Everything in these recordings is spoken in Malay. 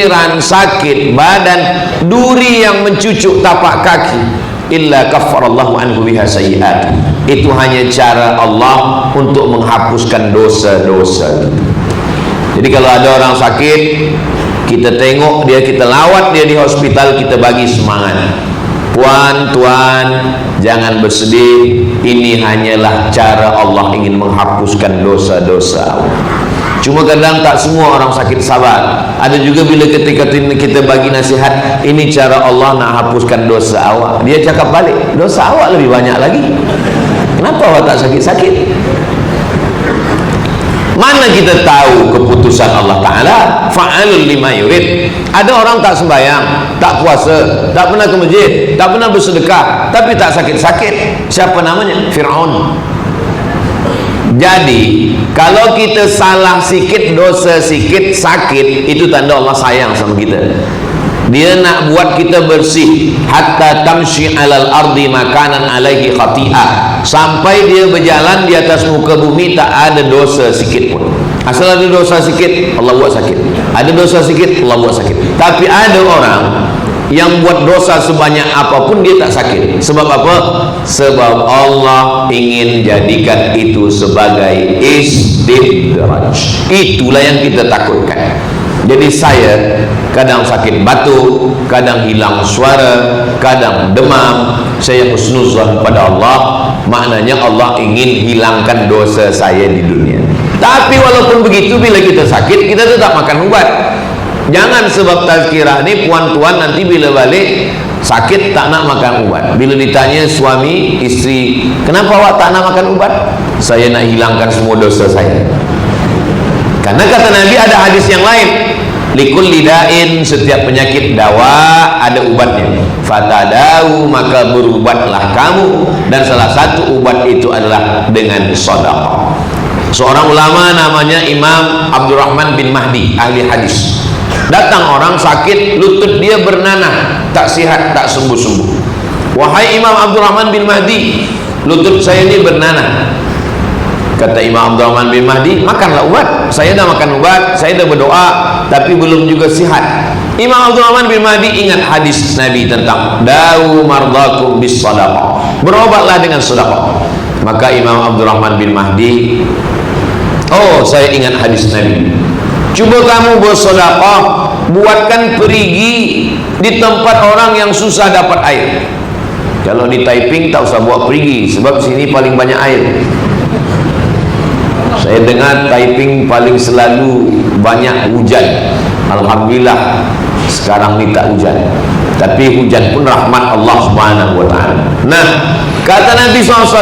pikiran, sakit badan, duri yang mencucuk tapak kaki, illa kaffarallahu anhu biha sayyi'at. Itu hanya cara Allah untuk menghapuskan dosa-dosa. Jadi kalau ada orang sakit, kita tengok dia, kita lawat dia di hospital, kita bagi semangat. Puan, tuan, jangan bersedih. Ini hanyalah cara Allah ingin menghapuskan dosa-dosa. Cuma kadang tak semua orang sakit sabar. Ada juga bila ketika kita bagi nasihat, ini cara Allah nak hapuskan dosa awak, dia cakap balik, dosa awak lebih banyak lagi. Kenapa awak tak sakit-sakit? Mana kita tahu keputusan Allah Ta'ala? Fa'alul lima yurid. Ada orang tak sembahyang, tak puasa, tak pernah ke masjid, tak pernah bersedekah, tapi tak sakit-sakit. Siapa namanya? Fir'aun. Jadi kalau kita salah sikit, dosa sikit, sakit, itu tanda Allah sayang sama kita. Dia nak buat kita bersih. Hatta tamshi alal ardi makanan alaihi khati'ah, sampai dia berjalan di atas muka bumi tak ada dosa sikit pun. Asal ada dosa sikit, Allah buat sakit. Ada dosa sikit, Allah buat sakit. Tapi ada orang yang buat dosa sebanyak apapun dia tak sakit. Sebab apa? Sebab Allah ingin jadikan itu sebagai istidraj. Itulah yang kita takutkan. Jadi saya kadang sakit batuk, kadang hilang suara, kadang demam. Saya husnuzan pada Allah, maknanya Allah ingin hilangkan dosa saya di dunia. Tapi walaupun begitu, bila kita sakit, kita tetap makan ubat. Jangan sebab tazkirah ni puan-tuan nanti bila balik sakit tak nak makan ubat. Bila ditanya suami, isteri, kenapa awak tak nak makan ubat? Saya nak hilangkan semua dosa saya. Karena kata Nabi, ada hadis yang lain, likulli da'in, setiap penyakit dawa ada ubatnya. Fatadau, maka berubatlah kamu, dan salah satu ubat itu adalah dengan sedekah. Seorang ulama namanya Imam Abdurrahman bin Mahdi, ahli hadis. Datang orang sakit, lutut dia bernanah, tak sihat, tak sembuh-sembuh. Wahai Imam Abdurrahman bin Mahdi, lutut saya ini bernanah. Kata Imam Abdurrahman bin Mahdi, makanlah ubat. Saya dah makan ubat, saya dah berdoa, tapi belum juga sihat. Imam Abdurrahman bin Mahdi ingat hadis Nabi tentang dawu mardakum bis sadaqah, berobatlah dengan sedekah. Maka Imam Abdurrahman bin Mahdi, oh saya ingat hadis Nabi, cuba kamu bersedekah, buatkan perigi di tempat orang yang susah dapat air. Kalau di Taiping tak usah buat perigi, sebab sini paling banyak air. Saya dengar Taiping paling selalu banyak hujan. Alhamdulillah sekarang ni tak hujan, tapi hujan pun rahmat Allah Subhanahu wa ta'ala. Nah, kata Nabi SAW,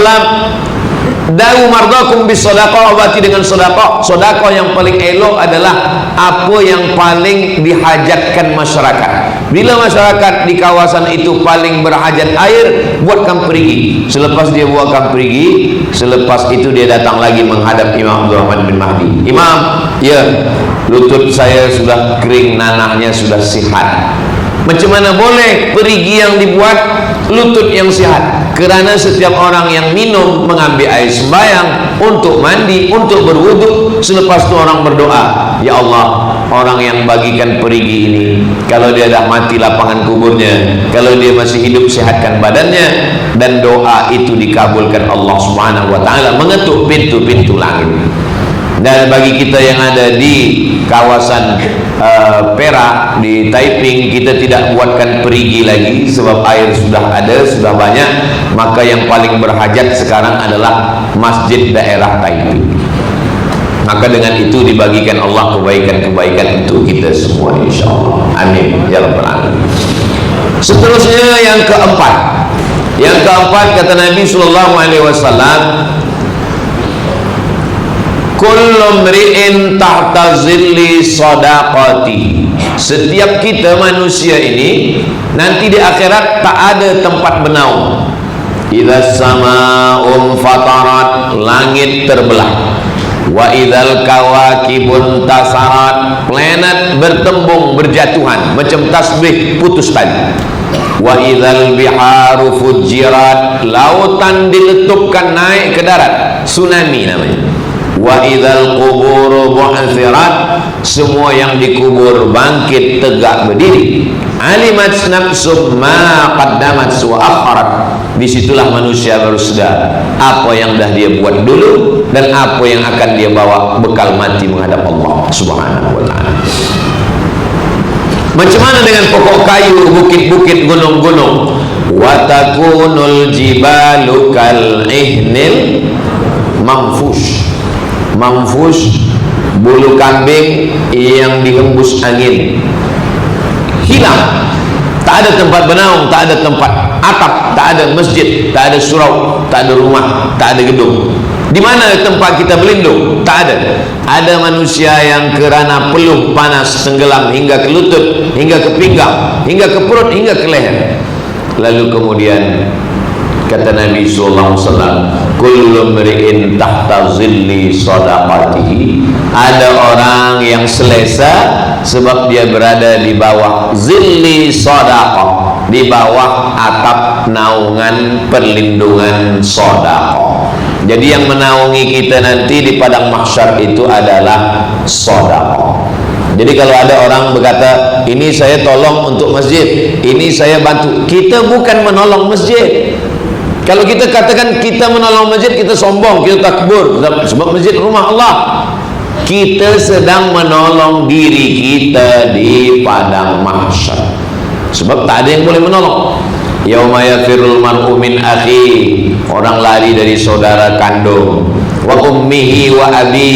dawu mardakum bis sedekah, obati dengan sedekah. Sedekah yang paling elok adalah apa yang paling dihajatkan masyarakat. Bila masyarakat di kawasan itu paling berhajat air, buatkan perigi. Selepas dia buatkan perigi, selepas itu dia datang lagi menghadap Imam Abdurrahman bin Mahdi. Imam, ya, lutut saya sudah kering, nanahnya sudah sihat. Macam mana boleh perigi yang dibuat lutut yang sihat? Kerana setiap orang yang minum, mengambil air sembahyang, untuk mandi, untuk berwuduk, selepas itu orang berdoa, ya Allah, orang yang bagikan perigi ini, kalau dia dah mati lapangan kuburnya, kalau dia masih hidup sehatkan badannya, dan doa itu dikabulkan Allah Subhanahu wa ta'ala, mengetuk pintu-pintu langit. Dan bagi kita yang ada di kawasan Perak, di Taiping, kita tidak buatkan perigi lagi sebab air sudah ada, sudah banyak. Maka yang paling berhajat sekarang adalah masjid daerah Taiping. Maka dengan itu dibagikan Allah kebaikan-kebaikan untuk kita semua, insyaAllah. Amin ya rabbal alamin. Seterusnya yang keempat. Yang keempat, kata Nabi SAW, kullu mri'in tahta zilli sadaqati. Setiap kita manusia ini nanti di akhirat tak ada tempat bernaung. Idza sama'un fatarat, langit terbelah. Wa idzal kawakibun tasarat, planet bertembung, berjatuhan macam tasbih putus tali. Wa idzal biharu fujirat, lautan diletupkan naik ke darat, tsunami namanya. Wa idzal quburu bu'thirat, semua yang dikubur bangkit tegak berdiri. Alimat nafsum ma qaddamat wa akharat. Disitulah manusia baru sadar apa yang dah dia buat dulu dan apa yang akan dia bawa bekal mati menghadap Allah Subhanahu wa ta'ala. Macam mana dengan pokok kayu, bukit-bukit, gunung-gunung? Wa takunul jibalu kal ihnil manfush. Manfush, bulu kambing yang dihembus angin, hilang. Tak ada tempat bernaung, tak ada tempat atap, tak ada masjid, tak ada surau, tak ada rumah, tak ada gedung. Di mana tempat kita berlindung? Tak ada. Ada manusia yang kerana peluh panas tenggelam hingga ke lutut, hingga ke pinggang, hingga ke perut, hingga ke leher. Lalu kemudian kata Nabi SAW, kullu mri'in tahta zilli sadaqatihi. Ada orang yang selesa sebab dia berada di bawah zilli sadaqah, di bawah atap naungan perlindungan sedekah. Jadi yang menaungi kita nanti di padang mahsyar itu adalah sedekah. Jadi kalau ada orang berkata, ini saya tolong untuk masjid, ini saya bantu, kita bukan menolong masjid. Kalau kita katakan kita menolong masjid, kita sombong, kita takbur, sebab masjid rumah Allah. Kita sedang menolong diri kita di padang mahsyar, sebab tak ada yang boleh menolong. Yauma yafirul mar'u min akhi, orang lari dari saudara kandung. Wa ummihi wa abi,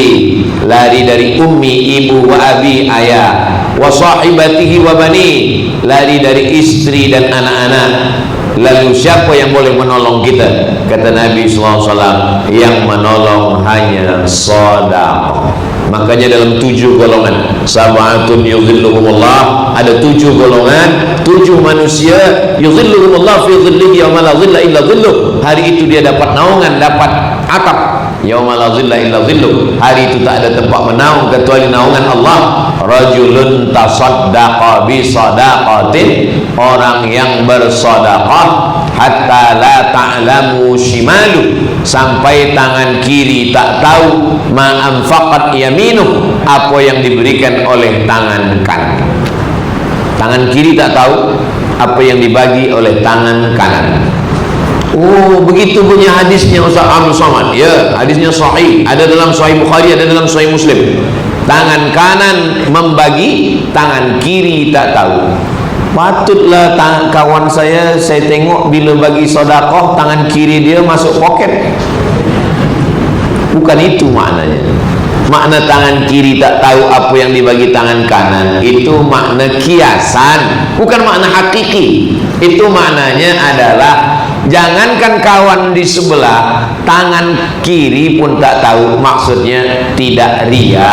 lari dari ummi ibu, wa abi ayah. Wa sahibatihi wa bani, lari dari istri dan anak-anak. Lalu siapa yang boleh menolong kita? Kata Nabi SAW, yang menolong hanya sedekah. Makanya dalam 7 golongan, sab'atun yuzilluhumullah, ada 7 golongan, 7 manusia, yuzilluhumullah fi dhillihi yauma la dhilla illa dhilluh. Hari itu dia dapat naungan, dapat atap. Yauma la dhilla illa dhilluh. Hari itu tak ada tempat menaung kecuali naungan Allah. Rajulun tasaddaqa bi sadaqatin, orang yang bersedekah hatta la ta'lamu shimalu, sampai tangan kiri tak tahu ma anfaqat yaminuh, apa yang diberikan oleh tangan kanan. Tangan kiri tak tahu apa yang dibagi oleh tangan kanan. Oh, begitu punya hadisnya Ustaz Abdul Somad. Ya, hadisnya sahih, ada dalam Sahih Bukhari, ada dalam Sahih Muslim. Tangan kanan membagi, tangan kiri tak tahu. Patutlah kawan saya tengok bila bagi sedekah, tangan kiri dia masuk poket. Bukan itu maknanya. Makna tangan kiri tak tahu apa yang dibagi tangan kanan, itu makna kiasan, bukan makna hakiki. Itu maknanya adalah, jangankan kawan di sebelah, tangan kiri pun tak tahu. Maksudnya tidak ria,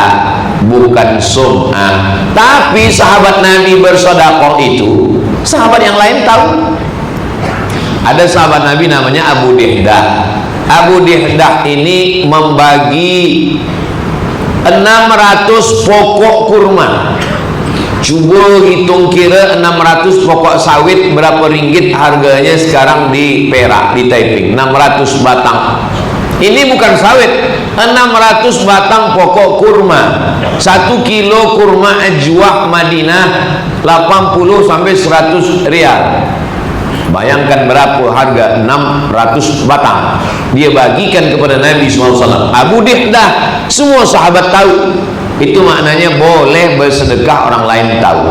bukan sum'ah. Tapi sahabat Nabi bersedekah itu, sahabat yang lain tahu. Ada sahabat Nabi namanya Abu Dihdah. Abu Dihdah ini membagi 600 pokok kurma. Cuba hitung kira 600 pokok sawit berapa ringgit harganya sekarang di Perak, di Taiping. 600 batang. Ini bukan sawit, 600 batang pokok kurma. 1 kilo kurma ajwa Madinah 80 sampai 100 rial. Bayangkan berapa harga 600 batang. Dia bagikan kepada Nabi SAW. Abu Dihdah, semua sahabat tahu. Itu maknanya boleh bersedekah, orang lain tahu.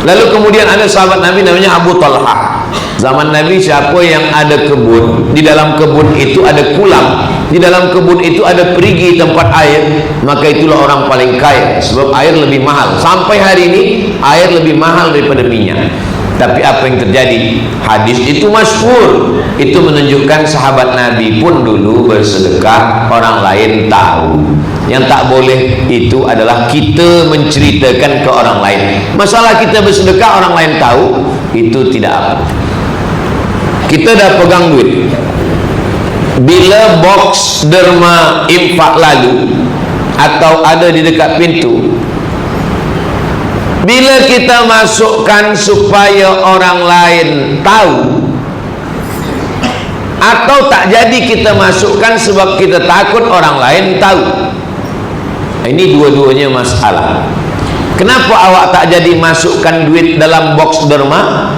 Lalu kemudian ada sahabat Nabi namanya Abu Talha. Zaman Nabi, siapa yang ada kebun, di dalam kebun itu ada kulam, di dalam kebun itu ada perigi tempat air, maka itulah orang paling kaya, sebab air lebih mahal. Sampai hari ini air lebih mahal daripada minyak. Tapi apa yang terjadi? Hadis itu masyhur. Itu menunjukkan sahabat Nabi pun dulu bersedekah, orang lain tahu. Yang tak boleh itu adalah kita menceritakan ke orang lain. Masalah kita bersedekah orang lain tahu, itu tidak apa. Kita dah pegang duit. Bila box derma infak lalu atau ada di dekat pintu, bila kita masukkan supaya orang lain tahu, atau tak jadi kita masukkan sebab kita takut orang lain tahu, Ini dua-duanya masalah. Kenapa awak tak jadi masukkan duit dalam box derma?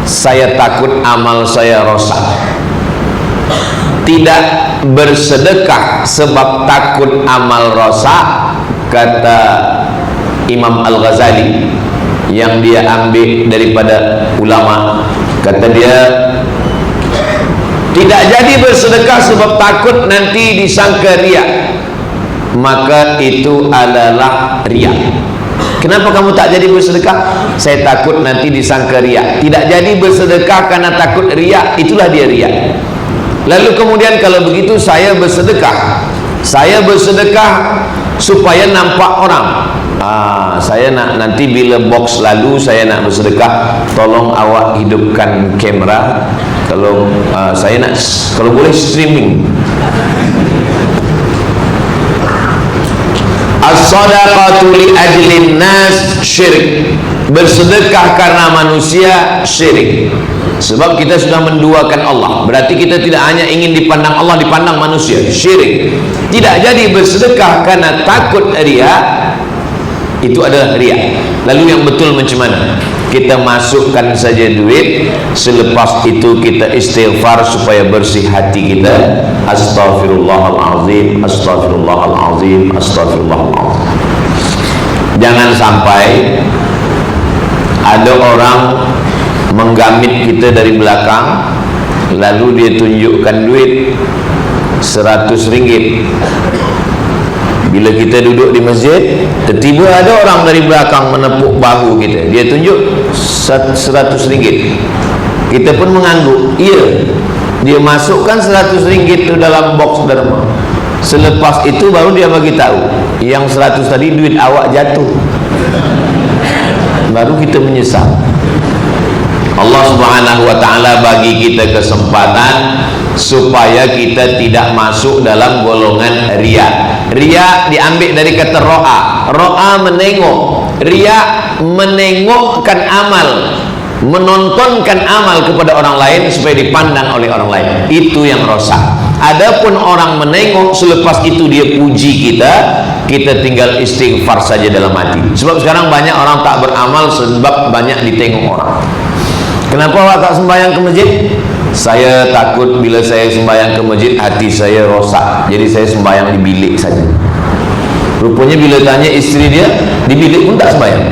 Saya takut amal saya rosak. Tidak bersedekah sebab takut amal rosak, kata Imam Al-Ghazali yang dia ambil daripada ulama. Kata dia, tidak jadi bersedekah sebab takut nanti disangka riak, maka itu adalah riak. Kenapa kamu tak jadi bersedekah? Saya takut nanti disangka riak. Tidak jadi bersedekah karena takut riak, itulah dia riak. Lalu kemudian kalau begitu saya bersedekah. Saya bersedekah supaya nampak orang. Saya nak nanti bila box lalu saya nak bersedekah, tolong awak hidupkan kamera. Kalau saya nak, kalau boleh streaming. As-sadaqatu li ajlin nas syirik. Bersedekah karena manusia syirik. Sebab kita sudah menduakan Allah, berarti kita tidak hanya ingin dipandang Allah, dipandang manusia, syirik. Tidak jadi bersedekah karena takut riya, itu adalah riya. Lalu yang betul macam mana? Kita masukkan saja duit, selepas itu kita istighfar supaya bersih hati kita. Astaghfirullahalazim, astaghfirullahalazim, astaghfirullahalazim. Jangan sampai ada orang menggamit kita dari belakang, lalu dia tunjukkan duit 100 ringgit. Bila kita duduk di masjid, tiba-tiba ada orang dari belakang menepuk bahu kita, dia tunjuk 100 ringgit. Kita pun mengangguk, iya, dia masukkan 100 ringgit itu dalam box derma. Selepas itu baru dia bagi tahu, yang 100 tadi duit awak jatuh. Baru kita menyesal. Allah Subhanahu wa ta'ala bagi kita kesempatan supaya kita tidak masuk dalam golongan riya. Riya diambil dari kata ro'a. Ro'a menengok, riya menengokkan amal, menontonkan amal kepada orang lain supaya dipandang oleh orang lain. Itu yang rosak. Adapun orang menengok, selepas itu dia puji kita, kita tinggal istighfar saja dalam hati. Sebab sekarang banyak orang tak beramal sebab banyak ditengok orang. Kenapa awak tak sembahyang ke masjid? Saya takut bila saya sembahyang ke masjid hati saya rosak, jadi saya sembahyang di bilik saja. Rupanya bila tanya isteri dia, di bilik pun tak sembahyang.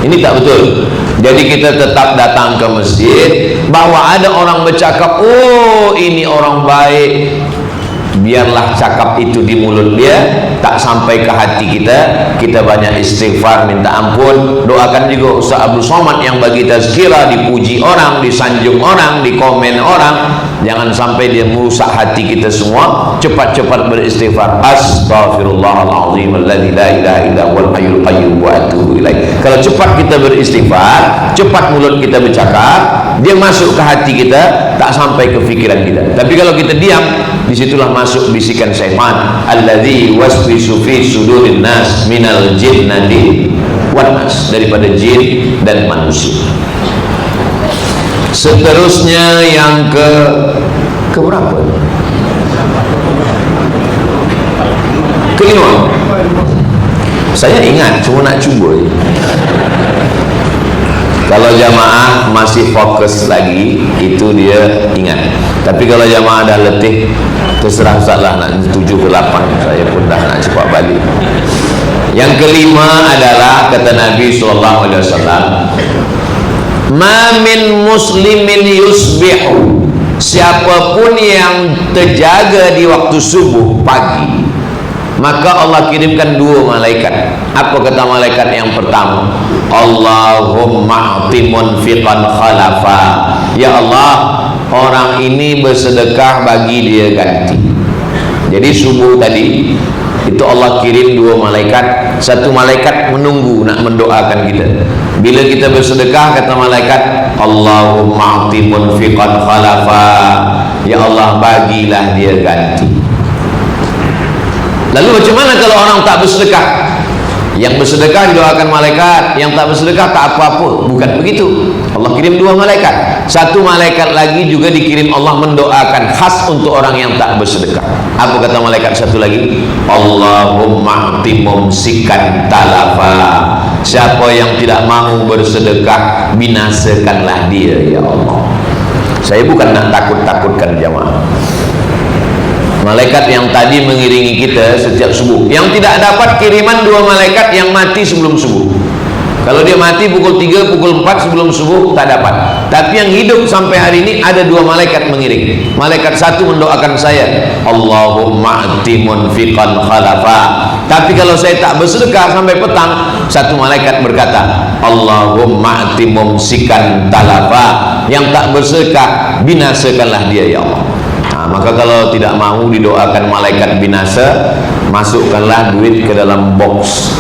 Ini tak betul. Jadi kita tetap datang ke masjid. Bahwa ada orang bercakap, oh ini orang baik, biarlah cakap itu di mulut dia, tak sampai ke hati kita. Kita banyak istighfar, minta ampun. Doakan juga Ustaz Abdul Somad yang bagi tazkirah, dipuji orang, disanjung orang, dikomen orang. Jangan sampai dia merusak hati kita semua. Cepat-cepat beristighfar. Astaghfirullahalazim alladzi la ilaha illa huwal hayyul qayyum wa atubu ilaih. Kalau cepat kita beristighfar, cepat mulut kita bercakap, dia masuk ke hati kita, tak sampai ke fikiran kita. Tapi kalau kita diam, disitulah masuk bisikan syaitan, alladzi waswisu fi sudurin nas minal jinnati wan nas, daripada jin dan manusia. Seterusnya yang ke berapa? Kelima. Saya ingat, cuma nak cuba. Kalau jamaah masih fokus lagi, itu dia ingat. Tapi kalau jamaah dah letih, terserah salah nak 7 ke 8, saya pun dah nak cepat balik. Yang kelima adalah kata Nabi SAW, ma min muslimin yusbihu, siapapun yang terjaga di waktu subuh pagi, maka Allah kirimkan 2 malaikat. Apa kata malaikat yang pertama? Allahumma a'ti munfiqan khalafa. Ya Allah, orang ini bersedekah, bagi dia ganti. Jadi subuh tadi itu Allah kirim 2 malaikat. Satu malaikat menunggu nak mendoakan kita. Bila kita bersedekah, kata malaikat, Allahumma a'ti munfiqan khalafa. Ya Allah, bagilah dia ganti. Lalu macam mana kalau orang tak bersedekah? Yang bersedekah didoakan malaikat, yang tak bersedekah tak apa-apa. Bukan begitu. Allah kirim 2 malaikat. Satu malaikat lagi juga dikirim Allah mendoakan khas untuk orang yang tak bersedekah. Apa kata malaikat satu lagi? Allahumma a'ti mumsikan talafa. Siapa yang tidak mau bersedekah, binasakanlah dia ya Allah. Saya bukan nak takut-takutkan jamaah. Malaikat yang tadi mengiringi kita setiap subuh, yang tidak dapat kiriman 2 malaikat yang mati sebelum subuh. Kalau dia mati pukul 3, pukul 4 sebelum subuh, tak dapat. Tapi yang hidup sampai hari ini ada 2 malaikat mengiring. Malaikat satu mendoakan saya, Allahumma a'ti munfiqan khalafa. Tapi kalau saya tak bersedekah sampai petang, satu malaikat berkata, Allahumma a'ti mumsikan talafa. Yang tak bersedekah, binasakanlah dia ya Allah. Maka kalau tidak mahu didoakan malaikat binasa, masukkanlah duit ke dalam box.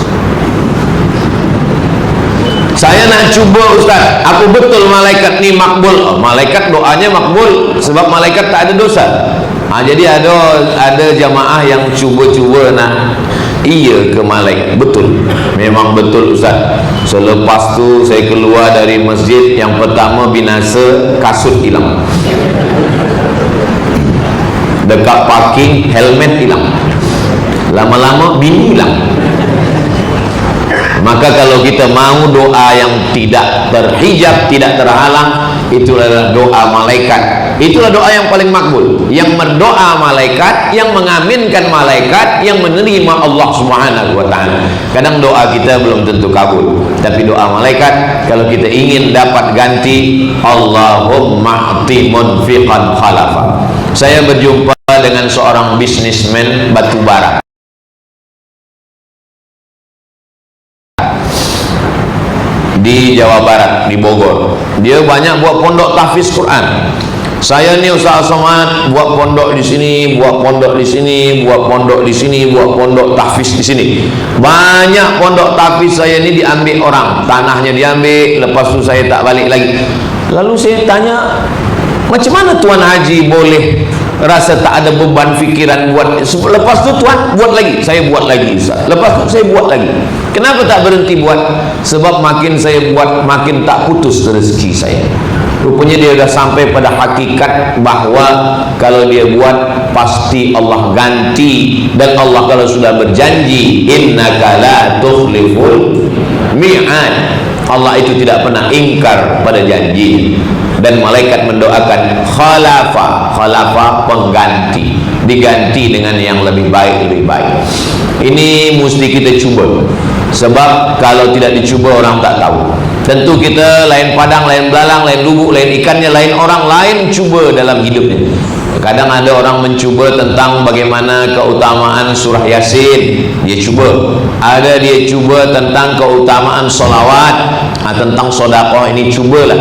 Saya nak cuba Ustaz, aku betul malaikat ni makbul. Malaikat doanya makbul sebab malaikat tak ada dosa. Jadi ada jamaah yang cuba-cuba nak iya ke malaikat. Betul, memang betul Ustaz. Selepas tu saya keluar dari masjid, yang pertama binasa, kasut hilang. Dekat parking, helmet hilang. Lama-lama bini hilang. Maka kalau kita mau doa yang tidak terhijab, tidak terhalang, itulah doa malaikat. Itulah doa yang paling makbul. Yang berdoa malaikat, yang mengaminkan malaikat, yang menerima Allah Subhanahu wa ta'ala. Kadang doa kita belum tentu kabul, tapi doa malaikat, kalau kita ingin dapat ganti, Allahumma a'ti munfiqan khalafa. Saya berjumpa dengan seorang bisnismen batu bara di Jawa Barat, di Bogor. Dia banyak buat pondok tahfiz Quran. Saya ni Ustaz Somad buat pondok di sini, buat pondok di sini, buat pondok di sini, buat pondok tahfiz di sini. Banyak pondok tahfiz saya ni diambil orang, tanahnya diambil, lepas tu saya tak balik lagi. Lalu saya tanya, macam mana Tuan Haji boleh rasa tak ada beban fikiran buat? Lepas tu Tuan buat lagi, saya buat lagi Ustaz. Lepas tu saya buat lagi. Kenapa tak berhenti buat? Sebab makin saya buat, makin tak putus rezeki saya. Rupanya dia dah sampai pada hakikat bahawa kalau dia buat, pasti Allah ganti. Dan Allah kalau sudah berjanji, innaka la tukhliful mi'ad, Allah itu tidak pernah ingkar pada janji. Dan malaikat mendoakan khalafa, khalafa pengganti, diganti dengan yang lebih baik, lebih baik. Ini mesti kita cuba, sebab kalau tidak dicuba orang tak tahu. Tentu kita lain padang, lain belalang, lain lubuk, lain ikannya, lain orang, lain cuba dalam hidupnya. Kadang ada orang mencuba tentang bagaimana keutamaan surah Yasin, dia cuba. Ada dia cuba tentang keutamaan solawat, tentang sodakoh, ini cubalah.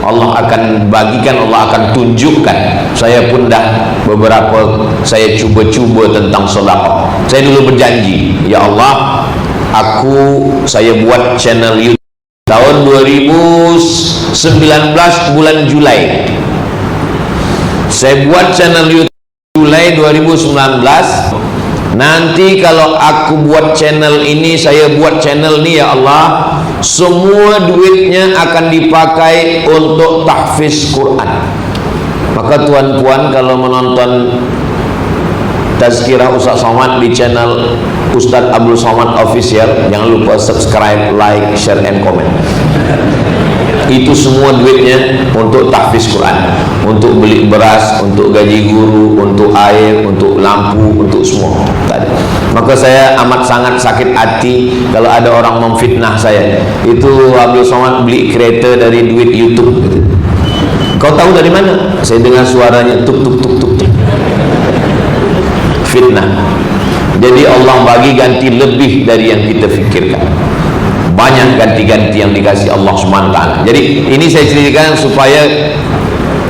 Allah akan bagikan, Allah akan tunjukkan. Saya pun dah beberapa, saya cuba-cuba tentang sodakoh. Saya dulu berjanji, ya Allah, saya buat channel YouTube tahun 2019 bulan Julai. Saya buat channel YouTube Julai 2019. Nanti kalau aku buat channel ini, saya buat channel ini ya Allah, semua duitnya akan dipakai untuk tahfiz Quran. Maka tuan-puan kalau menonton Tazkirah Ustaz Somad di channel Ustaz Abdul Somad Official, jangan lupa subscribe, like, share, and comment. Itu semua duitnya untuk tahfiz Quran, untuk beli beras, untuk gaji guru, untuk air, untuk lampu, untuk semua tadi. Maka saya amat sangat sakit hati kalau ada orang memfitnah saya. Itu Abdul Somad beli kereta dari duit YouTube gitu. Kau tahu dari mana? Saya dengar suaranya tuk tuk tuk tuk tuk. Fitnah. Jadi Allah bagi ganti lebih dari yang kita fikirkan. Banyak ganti-ganti yang dikasih Allah SWT. Jadi ini saya ceritakan supaya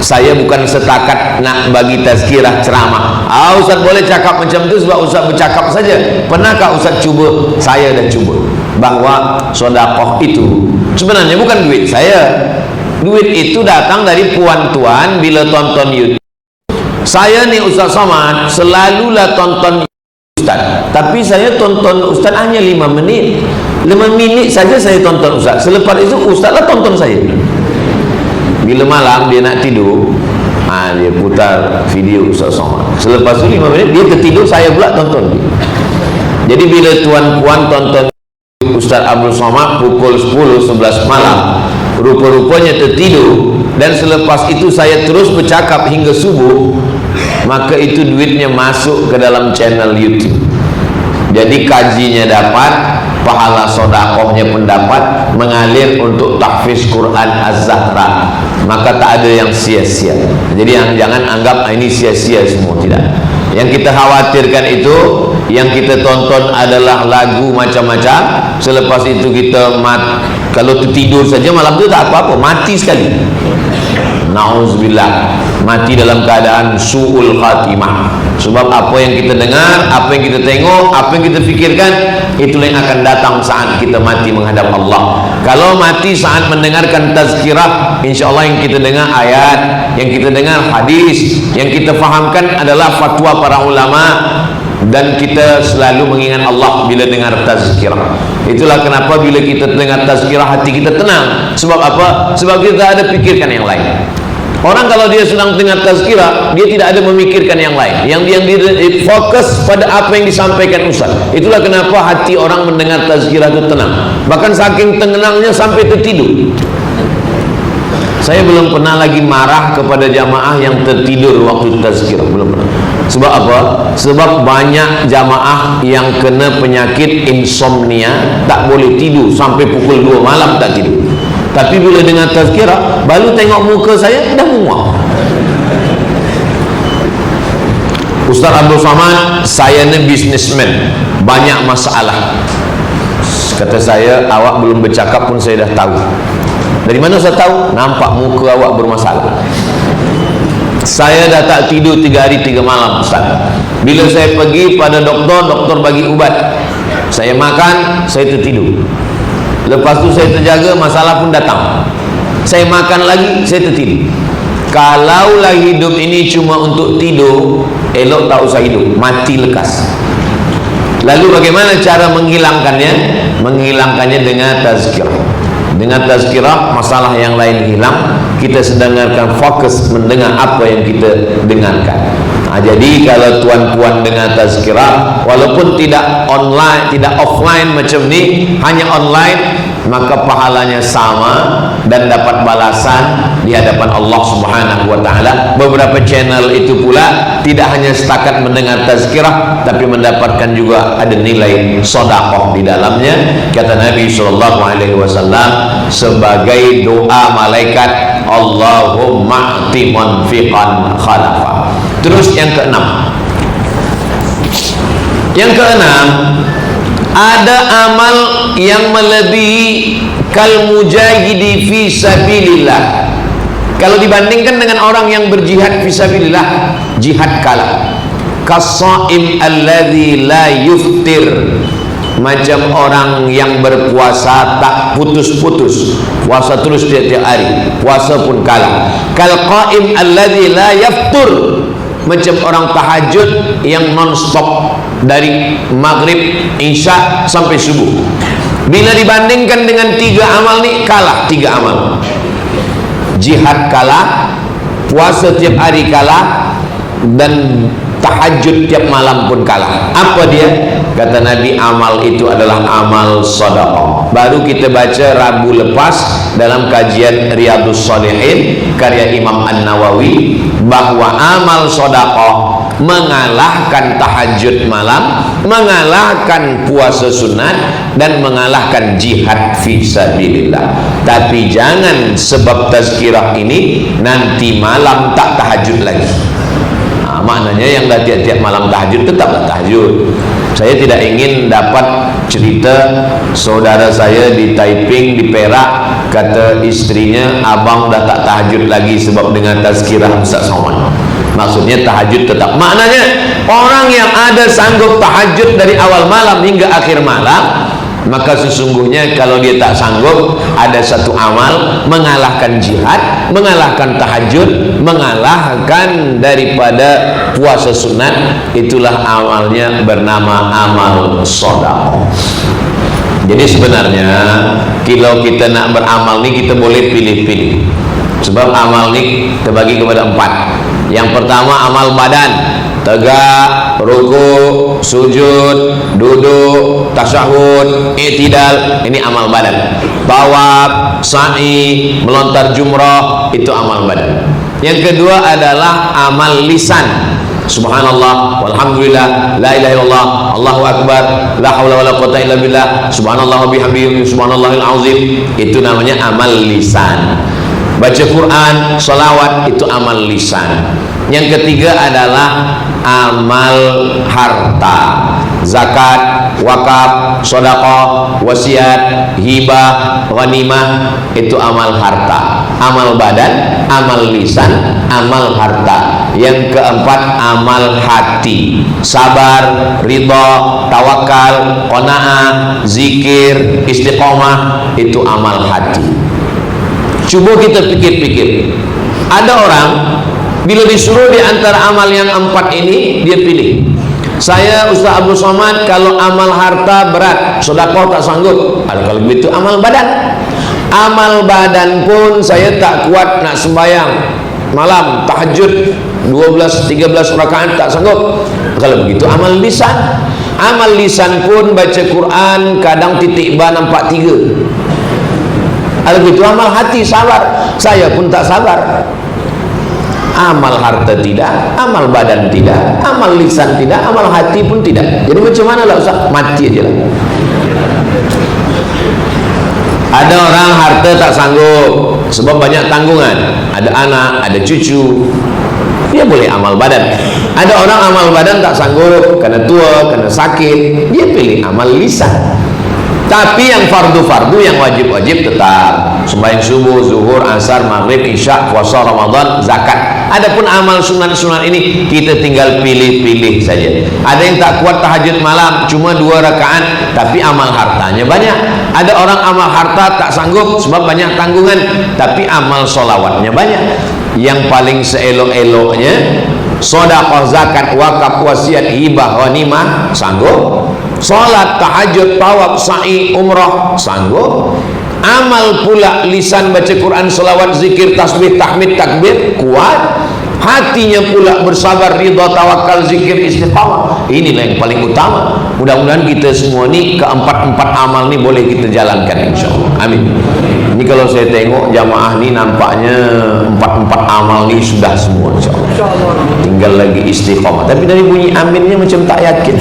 saya bukan setakat nak bagi tazkirah ceramah. Ustaz boleh cakap macam tu sebab Ustaz bercakap saja. Pernahkah Ustaz cuba? Saya dah cuba. Bahawa sodakoh itu sebenarnya bukan duit saya. Duit itu datang dari puan tuan bila tonton YouTube. Saya ni Ustaz Somad selalulah tonton Ustaz, tapi saya tonton Ustaz hanya 5 menit. 5 menit saja saya tonton Ustaz. Selepas itu Ustaz lah tonton saya. Bila malam dia nak tidur, dia putar video Ustaz Somad. Selepas itu 5 menit dia tertidur, saya pula tonton. Jadi bila tuan-puan tonton Ustaz Abdul Somad pukul 10-11 malam, rupa-rupanya tertidur, dan selepas itu saya terus bercakap hingga subuh, maka itu duitnya masuk ke dalam channel YouTube. Jadi kajinya dapat, pahala sodakohnya pun dapat, mengalir untuk tahfiz Quran Az-Zahra. Maka tak ada yang sia-sia. Jadi jangan anggap ini sia-sia semua, tidak. Yang kita khawatirkan itu, yang kita tonton adalah lagu macam-macam. Selepas itu kita kalau tertidur saja malam itu tak apa-apa, mati sekali. Nauzubillah, mati dalam keadaan su'ul khatimah. Sebab apa yang kita dengar, apa yang kita tengok, apa yang kita fikirkan, itulah yang akan datang saat kita mati menghadap Allah. Kalau mati saat mendengarkan tazkirah, insya Allah yang kita dengar ayat, yang kita dengar hadis, yang kita fahamkan adalah fatwa para ulama, dan kita selalu mengingat Allah bila dengar tazkirah. Itulah kenapa bila kita dengar tazkirah hati kita tenang. Sebab apa? Sebab kita ada pikirkan yang lain. Orang kalau dia sedang dengar tazkirah, dia tidak ada memikirkan yang lain. Yang dia fokus pada apa yang disampaikan Ustaz. Itulah kenapa hati orang mendengar tazkirah itu tenang. Bahkan saking tenangnya sampai tertidur. Saya belum pernah lagi marah kepada jamaah yang tertidur waktu tazkirah, belum pernah. Sebab apa? Sebab banyak jamaah yang kena penyakit insomnia, tak boleh tidur sampai pukul 2 malam tak tidur. Tapi bila dengan tazkirah, baru tengok muka saya dah muak. Ustaz Abdul Somad, saya ni businessman, banyak masalah. Kata saya, awak belum bercakap pun saya dah tahu. Dari mana saya tahu? Nampak muka awak bermasalah. Saya dah tak tidur 3 hari 3 malam Ustaz. Bila saya pergi pada doktor, doktor bagi ubat, saya makan, saya tertidur. Lepas tu saya terjaga, masalah pun datang. Saya makan lagi, saya tertidur. Kalaulah hidup ini cuma untuk tidur, elok tak usah hidup, mati lekas. Lalu bagaimana cara menghilangkannya? Menghilangkannya dengan tazkirah. Dengan tazkirah, masalah yang lain hilang. Kita sedangkan fokus mendengar apa yang kita dengarkan. Jadi kalau tuan-puan dengan tazkirah, walaupun tidak online, tidak offline macam ni, hanya online, maka pahalanya sama dan dapat balasan di hadapan Allah Subhanahu wa taala. Beberapa channel itu pula tidak hanya setakat mendengar tazkirah, tapi mendapatkan juga ada nilai sedekah di dalamnya. Kata Nabi sallallahu alaihi wasallam sebagai doa malaikat, Allahumma a'ti munfiqan khalafa. Terus yang keenam. Yang keenam, ada amal yang melebihi kal mujahidi fi sabilillah. Kalau dibandingkan dengan orang yang berjihad fi sabilillah, jihad kalah. Kas-shaim alladzi la yuftir, macam orang yang berpuasa tak putus-putus, puasa terus tiap-tiap hari, puasa pun kalah. Kal qaim alladzi la yaftur, macam orang tahajud yang non-stop dari maghrib, isya sampai subuh. Bila dibandingkan dengan 3 amal ni, kalah 3 amal. Jihad kalah, puasa tiap hari kalah, dan tahajud tiap malam pun kalah. Apa dia? Kata Nabi, amal itu adalah amal sedekah. Baru kita baca Rabu lepas dalam kajian Riyadhus Shalihin karya Imam An-Nawawi, bahwa amal sedekah mengalahkan tahajud malam, mengalahkan puasa sunat, dan mengalahkan jihad fi sabilillah. Tapi jangan sebab tazkirah ini nanti malam tak tahajud lagi. Maknanya yang dah tiap-tiap malam tahajud, tetaplah tahajud. Saya tidak ingin dapat cerita saudara saya di Taiping, di Perak, kata istrinya, abang dah tak tahajud lagi sebab dengan tazkirah Ustaz Somad. Maksudnya tahajud tetap. Maknanya orang yang ada sanggup tahajud dari awal malam hingga akhir malam, Maka sesungguhnya kalau dia tak sanggup, ada satu amal mengalahkan jihad, mengalahkan tahajud, mengalahkan daripada puasa sunat. Itulah amalnya, bernama amal sedekah. Jadi sebenarnya kalau kita nak beramal ni, kita boleh pilih-pilih. Sebab amal ni terbagi kepada 4. Yang pertama amal badan, tegak, ruku, sujud, duduk, tasyahud, i'tidal, ini amal badan. Tawaf, sa'i, melontar jumrah, itu amal badan. Yang kedua adalah amal lisan. Subhanallah, walhamdulillah, la ilaha illallah, Allahu akbar, la haula wala quwwata illa billah, subhanallah wa bihamdihi, subhanallahil azim. Itu namanya amal lisan. Baca Quran, salawat, itu amal lisan. Yang ketiga adalah amal harta, zakat, wakaf, sedekah, wasiat, hibah, ghanimah, itu amal harta. Amal badan, amal lisan, amal harta. Yang keempat amal hati, sabar, ridha, tawakal, qanaah, zikir, istiqomah, itu amal hati. Cuba kita pikir-pikir, ada orang bila disuruh di antara amal yang 4 ini, dia pilih. Saya Ustaz Abdul Somad, kalau amal harta berat, sedekah tak sanggup. Kalau begitu amal badan. Amal badan pun saya tak kuat nak sembahyang malam, tahajud 12-13 rakaat tak sanggup. Kalau begitu amal lisan. Amal lisan pun baca Quran kadang titik ba nampak 3. Kalau begitu amal hati, sabar. Saya pun tak sabar. Amal harta tidak, amal badan tidak, amal lisan tidak, amal hati pun tidak. Jadi macam mana lah Ustaz? Mati aja lah. Ada orang harta tak sanggup sebab banyak tanggungan, ada anak, ada cucu, dia boleh amal badan. Ada orang amal badan tak sanggup karena tua, karena sakit, dia pilih amal lisan. Tapi yang fardu-fardu, yang wajib-wajib tetap sembahyang subuh, zuhur, asar, maghrib, isya, puasa Ramadan, zakat. Adapun amal sunat-sunat ini kita tinggal pilih-pilih saja. Ada yang tak kuat tahajud malam, cuma 2 rakaat, tapi amal hartanya banyak. Ada orang amal harta tak sanggup sebab banyak tanggungan, tapi amal solawatnya banyak. Yang paling seelok-eloknya sedekah, zakat, wakaf, wasiat, hibah, ghanimah, sanggup. Salat, tahajud, tawaf, sa'i, umrah, sanggup. Amal pula lisan, baca Quran, selawat, zikir, tasbih, tahmid, takbir, kuat. Hatinya pula bersabar, ridha, tawakal, zikir, istiqamah. Inilah yang paling utama. Mudah-mudahan kita semua ni keempat-empat amal ni boleh kita jalankan, insyaAllah. Amin. Ini kalau saya tengok jamaah ni nampaknya 4 amal ni sudah semua, insyaAllah. Tinggal lagi istiqamah. Tapi dari bunyi aminnya macam tak yakin.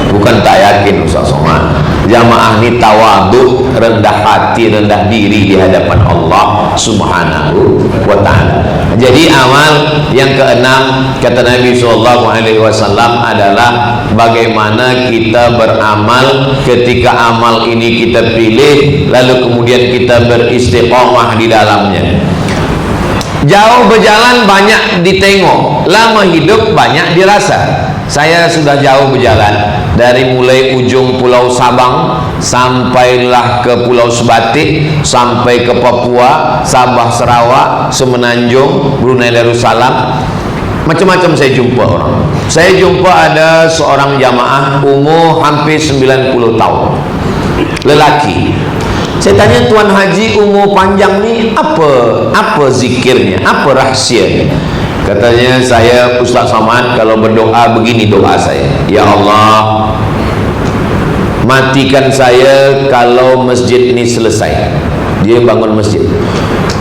Bukan tak yakin Ustaz Somad, jamaah ni tawadhu, rendah hati, rendah diri di hadapan Allah Subhanahu wa ta'ala. Jadi amal yang keenam kata Nabi SAW adalah bagaimana kita beramal. Ketika amal ini kita pilih, lalu kemudian kita beristiqamah di dalamnya. Jauh berjalan banyak ditengok, lama hidup banyak dirasa. Saya sudah jauh berjalan dari mulai ujung Pulau Sabang sampailah ke Pulau Sebatik, sampai ke Papua, Sabah, Sarawak, Semenanjung, Brunei Darussalam. Macam-macam saya jumpa orang. Saya jumpa ada seorang jamaah umur hampir 90 tahun, lelaki. Saya tanya, Tuan Haji umur panjang ni apa zikirnya, apa rahsianya? Katanya, saya Ustaz Somad kalau berdoa begini doa saya, ya Allah, matikan saya kalau masjid ini selesai. Dia bangun masjid,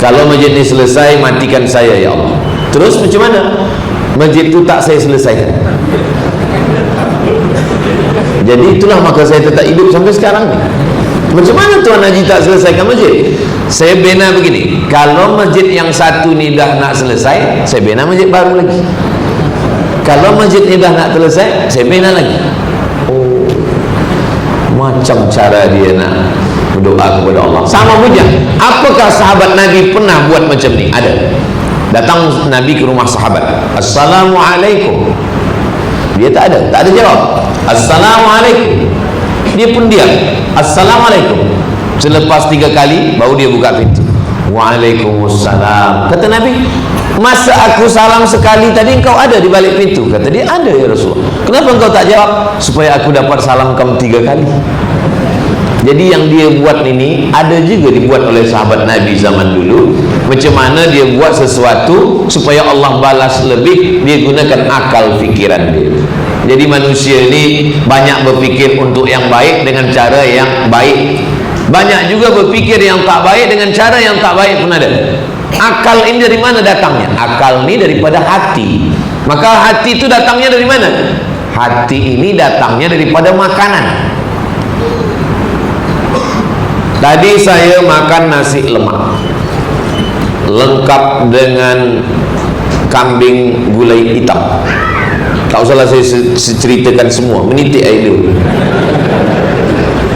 kalau masjid ini selesai matikan saya ya Allah. Terus macam mana? Masjid itu tak saya selesaikan. Jadi itulah maka saya tetap hidup sampai sekarang ni. Macam mana Tuan Haji tak selesaikan masjid? Saya bina begini, kalau masjid yang satu ni dah nak selesai, saya bina masjid baru lagi. Kalau masjid ni dah nak selesai, saya bina lagi. Oh, macam cara dia nak berdoa kepada Allah. Sama punya, apakah sahabat Nabi pernah buat macam ni? Ada. Datang Nabi ke rumah sahabat, Assalamualaikum. Dia tak ada jawab. Assalamualaikum. Dia pun diam. Assalamualaikum. Selepas 3 kali baru dia buka pintu. Waalaikumsalam. Kata Nabi, masa aku salam sekali tadi engkau ada di balik pintu? Kata dia, ada ya Rasulullah. Kenapa engkau tak jawab? Supaya aku dapat salam kamu 3 kali. Jadi yang dia buat ini ada juga dibuat oleh sahabat Nabi zaman dulu. Macam mana dia buat sesuatu supaya Allah balas lebih, dia gunakan akal fikiran dia. Jadi manusia ini banyak berfikir untuk yang baik dengan cara yang baik, banyak juga berfikir yang tak baik dengan cara yang tak baik pun ada. Akal ini dari mana datangnya? Akal ini daripada hati. Maka hati itu datangnya dari mana? Hati ini datangnya daripada makanan. Tadi saya makan nasi lemak lengkap dengan kambing gulai hitam. Tak usahlah saya ceritakan semua, menitik air dulu.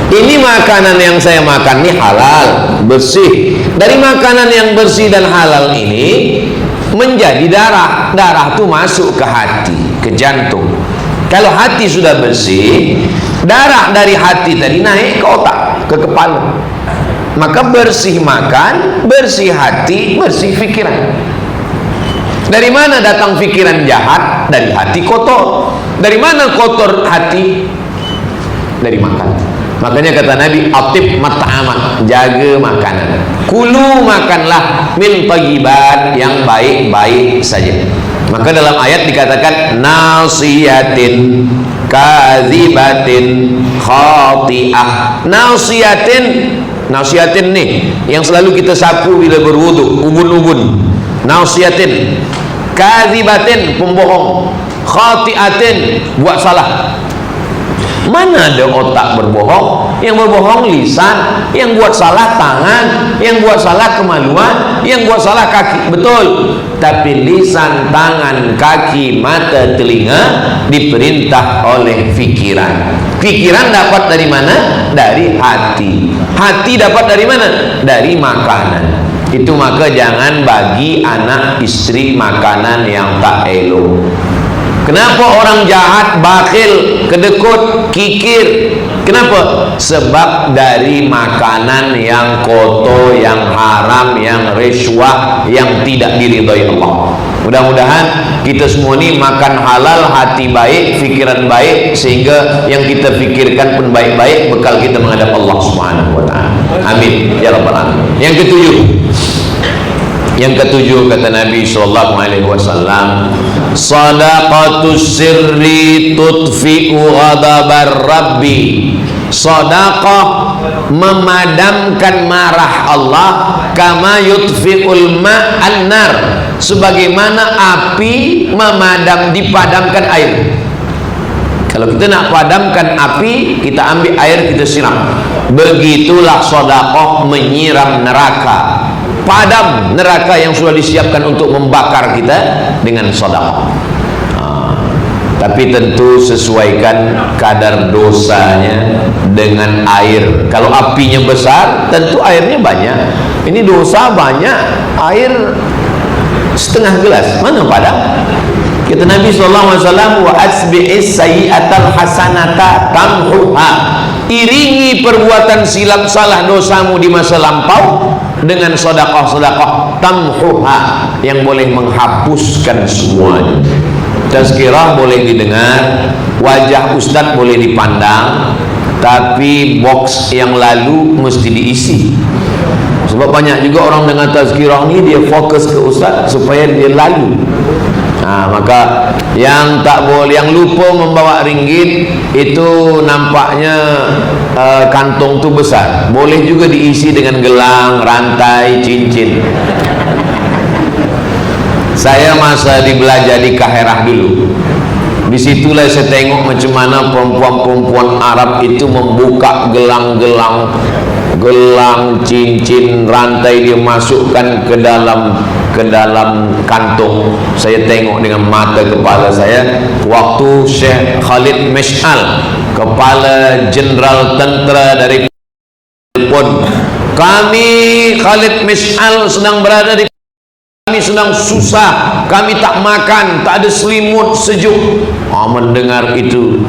Ini makanan yang saya makan ini halal, bersih. Dari makanan yang bersih dan halal ini menjadi darah. Darah itu masuk ke hati, ke jantung. Kalau hati sudah bersih, darah dari hati tadi naik ke otak, ke kepala. Maka bersih makan, bersih hati, bersih pikiran. Dari mana datang pikiran jahat? Dari hati kotor. Dari mana kotor hati? Dari makan. Makanya kata Nabi, atib mat'amak, jaga makanan. Kulu makanlah min thayyibat, yang baik-baik saja. Maka dalam ayat dikatakan nasiyatin kadzibatin khati'ah. Nasiyatin nih yang selalu kita sapu bila berwudu, ubun-ubun. Nasiyatin kadzibatin, pembohong. Khati'atin, buat salah. Mana ada otak berbohong? Yang berbohong lisan, yang buat salah tangan, yang buat salah kemaluan, yang buat salah kaki. Betul. Tapi lisan, tangan, kaki, mata, telinga diperintah oleh pikiran. Pikiran dapat dari mana? Dari hati. Hati dapat dari mana? Dari makanan. Itu maka jangan bagi anak istri makanan yang tak elok. Kenapa orang jahat, bakhil, kedekut, kikir? Kenapa? Sebab dari makanan yang kotor, yang haram, yang rishwah, yang tidak diridhai Allah. Mudah-mudahan kita semua ini makan halal, hati baik, fikiran baik, sehingga yang kita fikirkan pun baik-baik, bekal kita menghadap Allah Subhanahu wa ta'ala. Amin ya rabbal alamin. Yang ketujuh kata Nabi SAW, sadaqatus sirri tutfi'u ghadabar rabbi. Sedekah memadamkan marah Allah, kama yutfi'ul ma'an nar, sebagaimana api dipadamkan air. Kalau kita nak padamkan api, kita ambil air, kita siram. Begitulah sedekah menyiram neraka. Padam neraka yang sudah disiapkan untuk membakar kita dengan sedekah. Tapi tentu sesuaikan kadar dosanya dengan air. Kalau apinya besar, tentu airnya banyak. Ini dosa banyak, air setengah gelas, mana padam? Kata Nabi SAW, wa asbi'is sayyi'atal hasanata tamhuha. Iringi perbuatan silap salah dosamu di masa lampau dengan sedekah-sedekah tamhuha, yang boleh menghapuskan semuanya. Tazkirah boleh didengar, wajah ustaz boleh dipandang, tapi box yang lalu mesti diisi. Sebab banyak juga orang dengan tazkirah ni dia fokus ke ustaz supaya dia lalu. Maka yang tak boleh, yang lupa membawa ringgit itu nampaknya kantong tu besar, boleh juga diisi dengan gelang, rantai, cincin. Saya masa belajar di Kaherah dulu, disitulah saya tengok macam mana perempuan-perempuan Arab itu membuka gelang-gelang, cincin, rantai, dia masukkan ke dalam kantong. Saya tengok dengan mata kepala saya waktu Syekh Khalid Mash'al, kepala Jenderal Tentera dari pun, kami Khalid Mash'al sedang berada di, kami sedang susah, kami tak makan, tak ada selimut sejuk. Mendengar itu,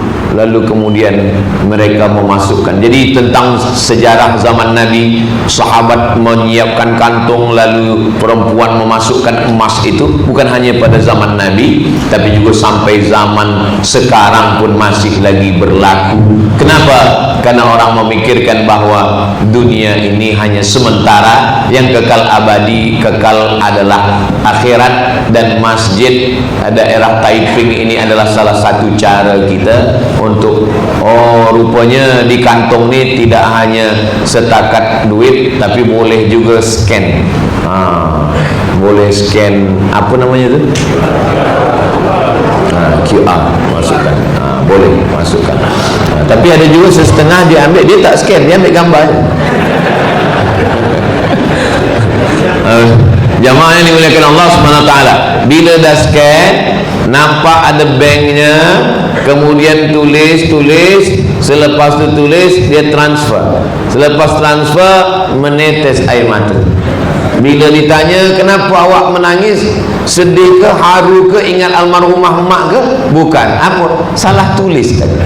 lalu kemudian mereka memasukkan. Jadi tentang sejarah zaman Nabi, sahabat menyiapkan kantung lalu perempuan memasukkan emas, itu bukan hanya pada zaman Nabi, tapi juga sampai zaman sekarang pun masih lagi berlaku. Kenapa? Karena orang memikirkan bahwa dunia ini hanya sementara, yang kekal abadi, kekal adalah akhirat. Dan masjid daerah Taiping ini adalah salah satu cara kita untuk, oh rupanya di kantong ini tidak hanya setakat duit, tapi boleh juga scan. Boleh scan, apa namanya itu? QR, masukkan. Boleh masukkan. Tapi ada juga setengah dia ambil, dia tak scan, dia ambil gambar. Jamaah yang dimuliakan Allah SWT, bila dah scan, nampak ada banknya, kemudian tulis, selepas tu tulis, dia transfer. Selepas transfer, menetes air mata. Bila ditanya, kenapa awak menangis? Sedih ke, haru ke, ingat almarhumah mak ke? Bukan. Apa? Salah tulis tadi.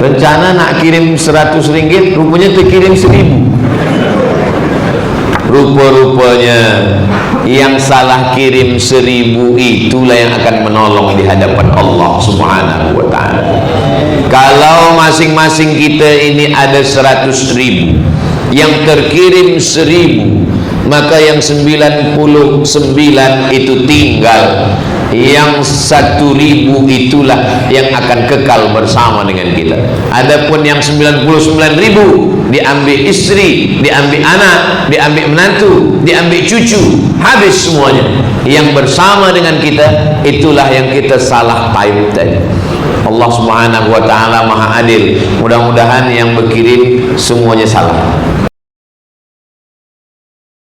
Rencana nak kirim 100 ringgit, rupanya terkirim 1000. Rupa-rupanya yang salah kirim 1000 itulah yang akan menolong di hadapan Allah Subhanahu wa ta'ala. Kalau masing-masing kita ini ada 100.000, yang terkirim 1000, maka yang 99 itu tinggal. Yang 1000 itulah yang akan kekal bersama dengan kita. Adapun yang 99.000 diambil istri, diambil anak, diambil menantu, diambil cucu, habis semuanya. Yang bersama dengan kita itulah yang kita salah type tadi. Allah Subhanahu wa ta'ala maha adil. Mudah-mudahan yang berkirim semuanya salah.